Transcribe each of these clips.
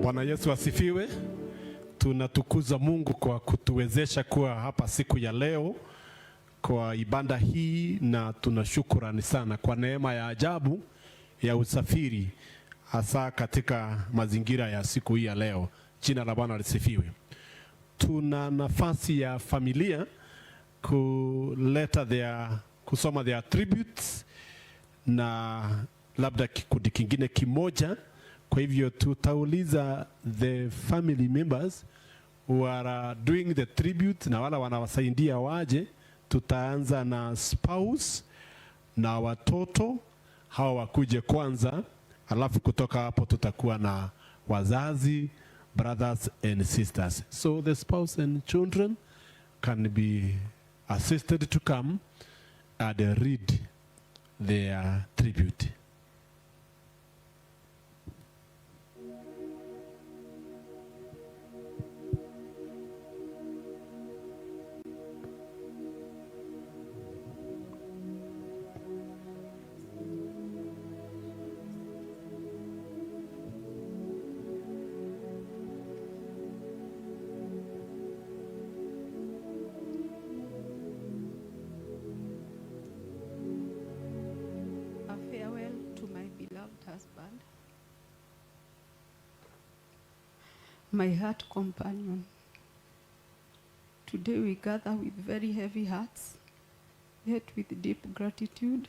Bwana Yesu asifiwe. Tunatukuza Mungu kwa kutuwezesha kuwa hapa siku ya leo kwa ibada hii, na tunashukurani sana kwa neema ya ajabu ya usafiri hasa katika mazingira ya siku hii ya leo. Jina la Bwana lisifiwe. Tuna nafasi ya familia kusoma their tributes na labda kikundi kingine kimoja. Kwa hivyo tutauliza the family members who are doing the tribute na wala wanawasaidia waje. Tutaanza na spouse na watoto, hawa wakuje kwanza, alafu kutoka hapo tutakuwa na wazazi, brothers and sisters. So the spouse and children can be assisted to come and read their tribute. Husband, my heart companion. Today we gather with very heavy hearts, yet with deep gratitude,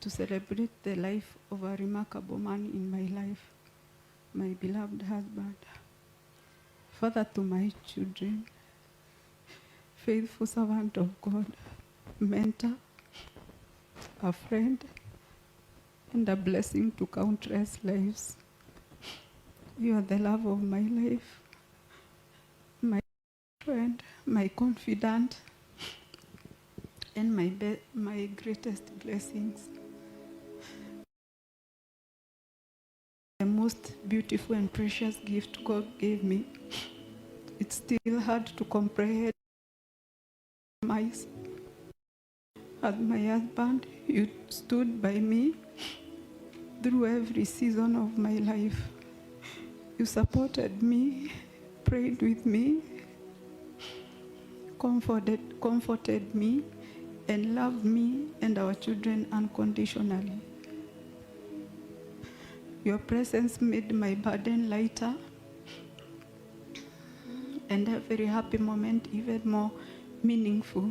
to celebrate the life of a remarkable man in my life, my beloved husband. Father to my children, faithful servant of God, mentor, a friend, and a blessing to countless lives. You are the love of my life, my friend, my confidant, and my greatest blessings. The most beautiful and precious gift God gave me. It's still hard to comprehend. As my husband, you stood by me through every season of my life. You supported me, prayed with me, comforted me, and loved me and our children unconditionally. Your presence made my burden lighter and every happy moment even more meaningful.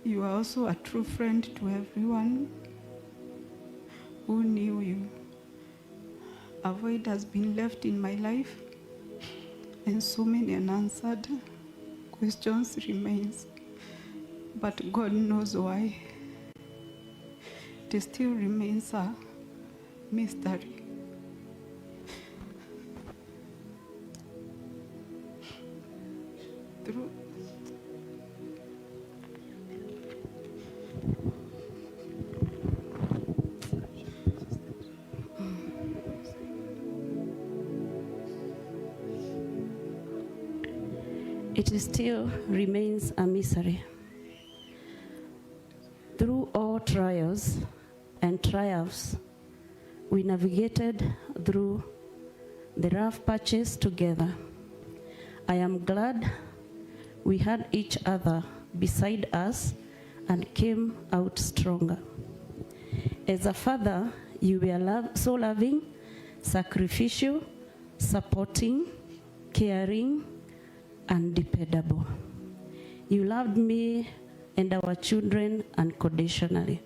You are also a true friend to everyone who knew you. A void has been left in my life, and so many unanswered questions remains. But God knows why. It still remains a mystery. It still remains a mystery. Through all trials and triumphs, we navigated through the rough patches together. I am glad we had each other beside us and came out stronger. As a father, you were so loving, sacrificial, supporting, caring, and dependable. You loved me and our children unconditionally.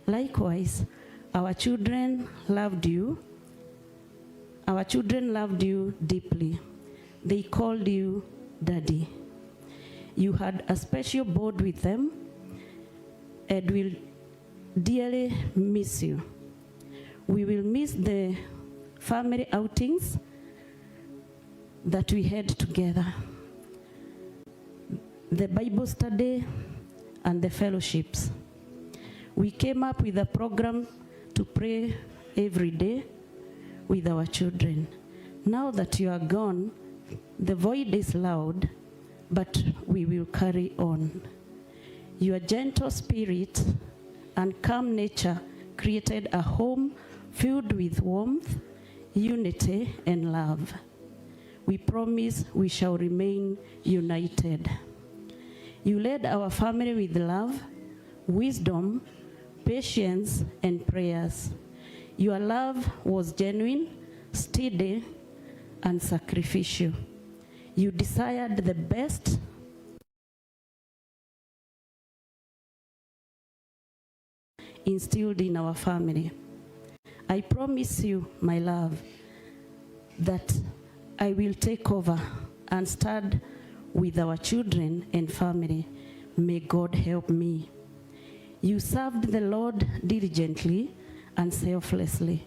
Likewise, our children loved you. Our children loved you deeply. They called you Daddy. You had a special bond with them and will dearly miss you. We will miss the family outings that we had together, the Bible study and the fellowships. We came up with a program to pray every day with our children. Now that you are gone, the void is loud, but we will carry on. Your gentle spirit and calm nature created a home filled with warmth, unity, and love. We promise we shall remain united. You led our family with love, wisdom, patience, and prayers. Your love was genuine, steady, and sacrificial. You desired the best instilled in our family. I promise you, my love, that I will take over and stand with our children and family. May God help me. You served the Lord diligently and selflessly.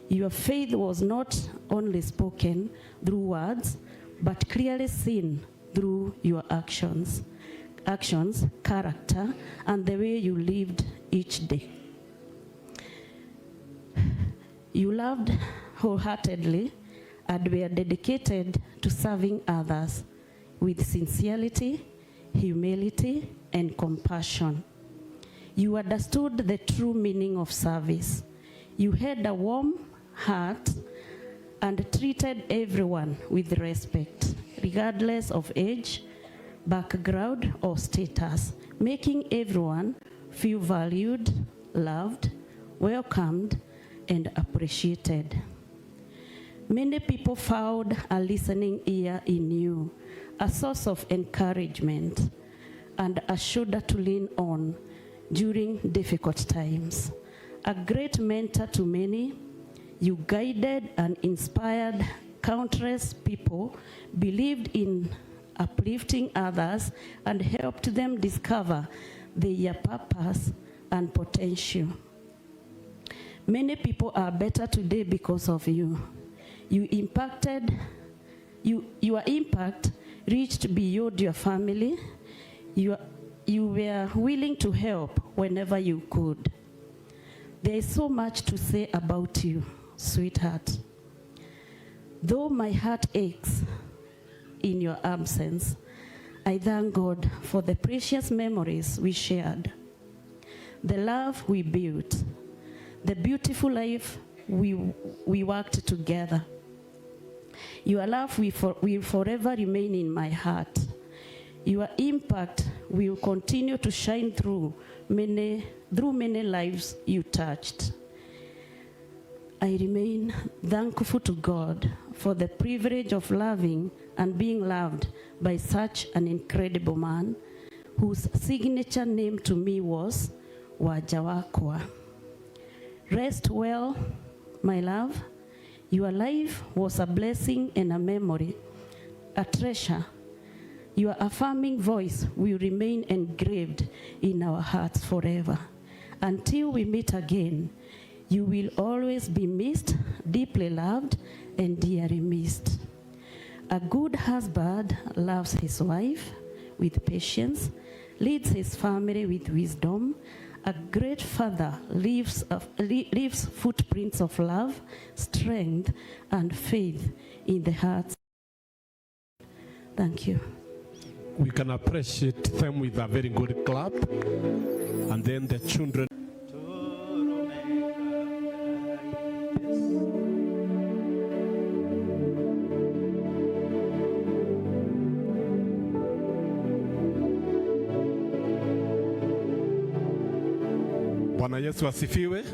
Your faith was not only spoken through words, but clearly seen through your actions, character, and the way you lived each day. You loved wholeheartedly and were dedicated to serving others with sincerity, humility, and compassion. You understood the true meaning of service. You had a warm heart and treated everyone with respect, regardless of age, background, or status, making everyone feel valued, loved, welcomed, and appreciated. Many people found a listening ear in you, a source of encouragement, and a shoulder to lean on during difficult times. A great mentor to many, you guided and inspired countless people, believed in uplifting others, and helped them discover their purpose and potential. Many people are better today because of you. Your impact reached beyond your family. You were willing to help whenever you could. There is so much to say about you, sweetheart. Though my heart aches in your absence, I thank God for the precious memories we shared, the love we built, the beautiful life we worked together. Your love will forever remain in my heart. Your impact will continue to shine through many lives you touched. I remain thankful to God for the privilege of loving and being loved by such an incredible man whose signature name to me was Waku. Rest well, my love. Your life was a blessing and a memory, a treasure. Your affirming voice will remain engraved in our hearts forever. Until we meet again, you will always be missed, deeply loved, and dearly missed. A good husband loves his wife with patience, leads his family with wisdom. A great father leaves footprints of love, strength, and faith in the hearts. Thank you. We can appreciate them with a very good clap. And then the children. Bwana Yesu asifiwe.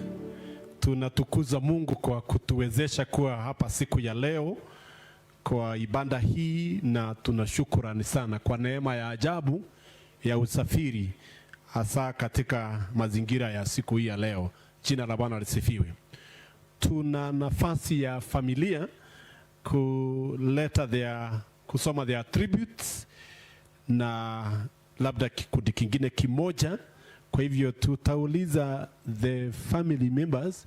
Tunatukuza Mungu kwa kutuwezesha kuwa hapa siku ya leo kwa ibada hii, na tunashukurani sana kwa neema ya ajabu ya usafiri hasa katika mazingira ya siku hii ya leo. Jina la Bwana lisifiwe. Tuna nafasi ya familia kusoma their tributes na labda kikundi kingine kimoja. Kwa hivyo tutauliza the family members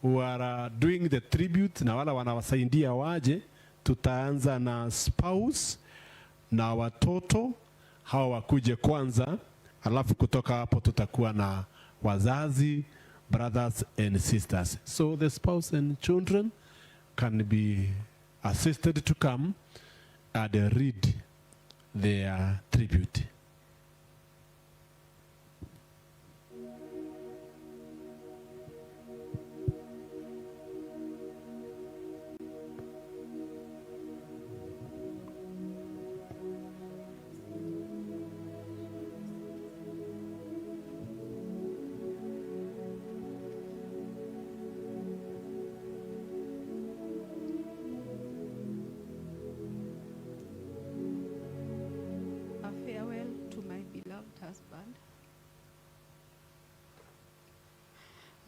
who are doing the tribute na wala wanawasaidia waje. Tutaanza na spouse na watoto, hawa wakuje kwanza, alafu kutoka hapo tutakuwa na wazazi, brothers and sisters. So the spouse and children can be assisted to come and read their tribute.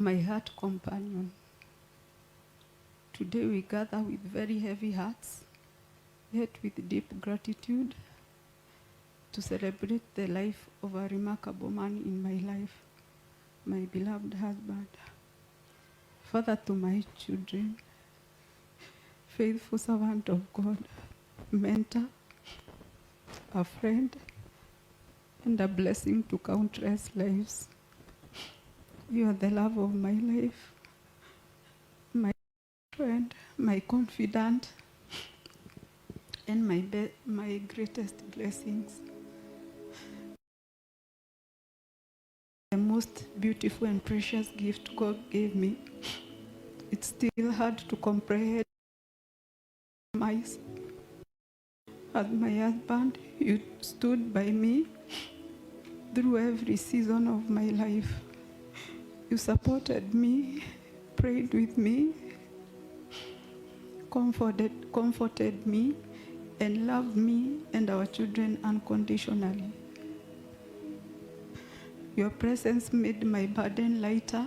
my heart companion. Today we gather with very heavy hearts, yet with deep gratitude, to celebrate the life of a remarkable man in my life, my beloved husband, father to my children, faithful servant of God, mentor, a friend, and a blessing to countless lives. You are the love of my life, my friend, my confidant, and my greatest blessings. The most beautiful and precious gift God gave me. It's still hard to comprehend. As my husband, you stood by me through every season of my life. You supported me, prayed with me, comforted me, and loved me and our children unconditionally. Your presence made my burden lighter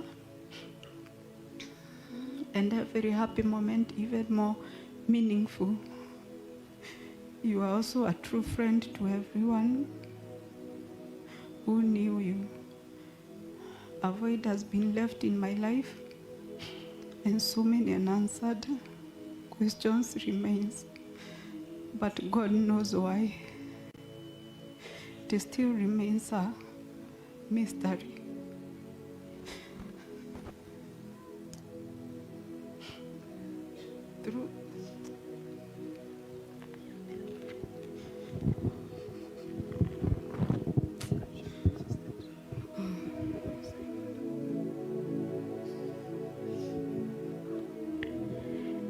and every happy moment even more meaningful. You are also a true friend to everyone who knew you. A void has been left in my life, and so many unanswered questions remains. But God knows why. It still remains a mystery.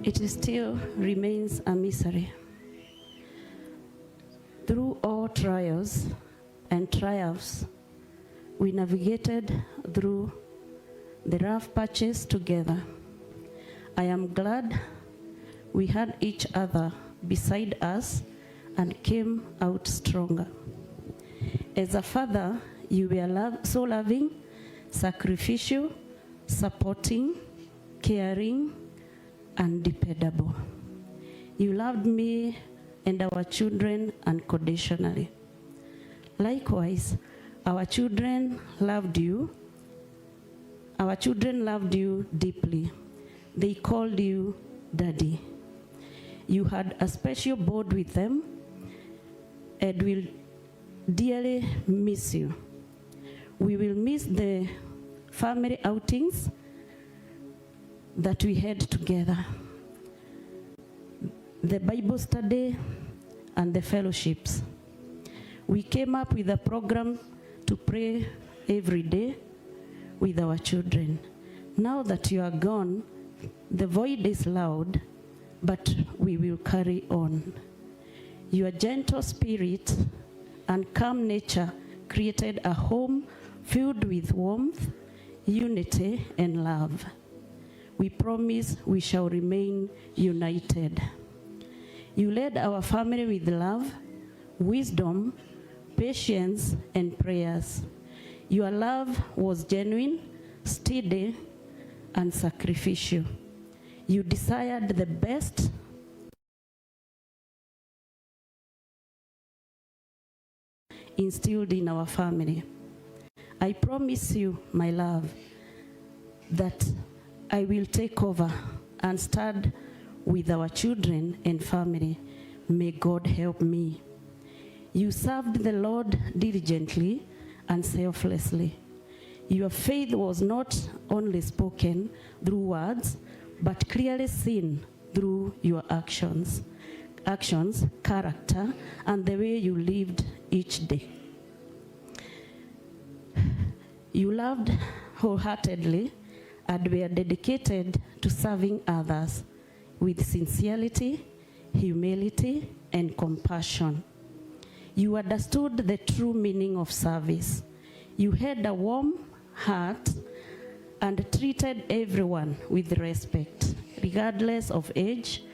It still remains a mystery. Through all trials and triumphs, we navigated through the rough patches together. I am glad we had each other beside us and came out stronger. As a father, you were so loving, sacrificial, supporting, caring, and dependable. You loved me and our children unconditionally. Likewise, our children loved you. Our children loved you deeply. They called you Daddy. You had a special bond with them and will dearly miss you. We will miss the family outings that we had together, the Bible study and the fellowships. We came up with a program to pray every day with our children. Now that you are gone, the void is loud, but we will carry on. Your gentle spirit and calm nature created a home filled with warmth, unity, and love. We promise we shall remain united. You led our family with love, wisdom, patience, and prayers. Your love was genuine, steady, and sacrificial. You desired the best instilled in our family. I promise you, my love, that I will take over and stand with our children and family. May God help me. You served the Lord diligently and selflessly. Your faith was not only spoken through words, but clearly seen through your actions, character, and the way you lived each day. You loved wholeheartedly and were dedicated to serving others with sincerity, humility, and compassion. You understood the true meaning of service. You had a warm heart and treated everyone with respect, regardless of age,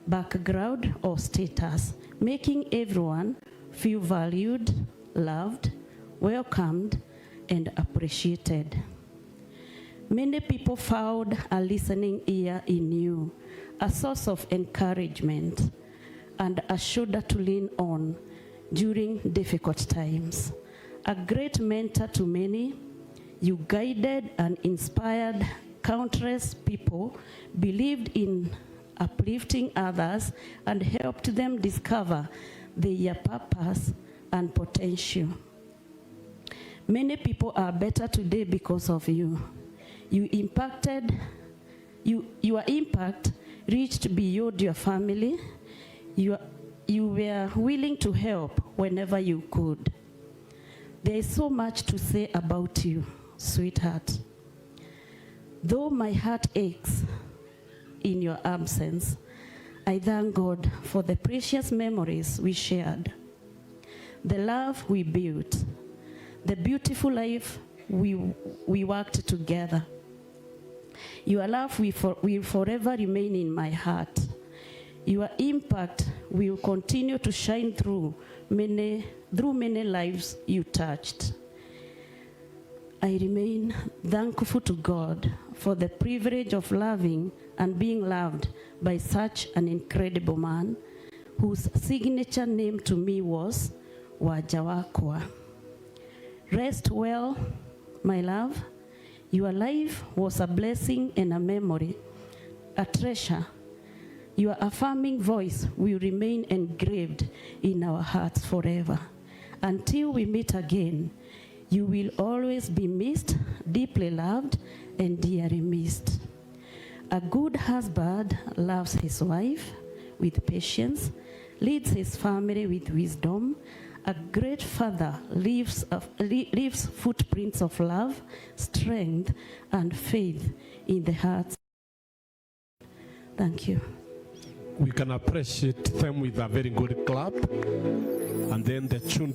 background, or status, making everyone feel valued, loved, welcomed, and appreciated. Many people found a listening ear in you, a source of encouragement, and a shoulder to lean on during difficult times. A great mentor to many, you guided and inspired countless people, believed in uplifting others, and helped them discover their purpose and potential. Many people are better today because of you. Your impact reached beyond your family. You were willing to help whenever you could. There is so much to say about you, sweetheart. Though my heart aches in your absence, I thank God for the precious memories we shared, the love we built, the beautiful life we worked together. Your love will forever remain in my heart. Your impact will continue to shine through many lives you touched. I remain thankful to God for the privilege of loving and being loved by such an incredible man whose signature name to me was Waku. Rest well, my love. Your life was a blessing and a memory, a treasure. Your affirming voice will remain engraved in our hearts forever. Until we meet again, you will always be missed, deeply loved, and dearly missed. A good husband loves his wife with patience, leads his family with wisdom. A great father leaves footprints of love, strength, and faith in the hearts. Thank you. We can appreciate them with a very good clap, and then the children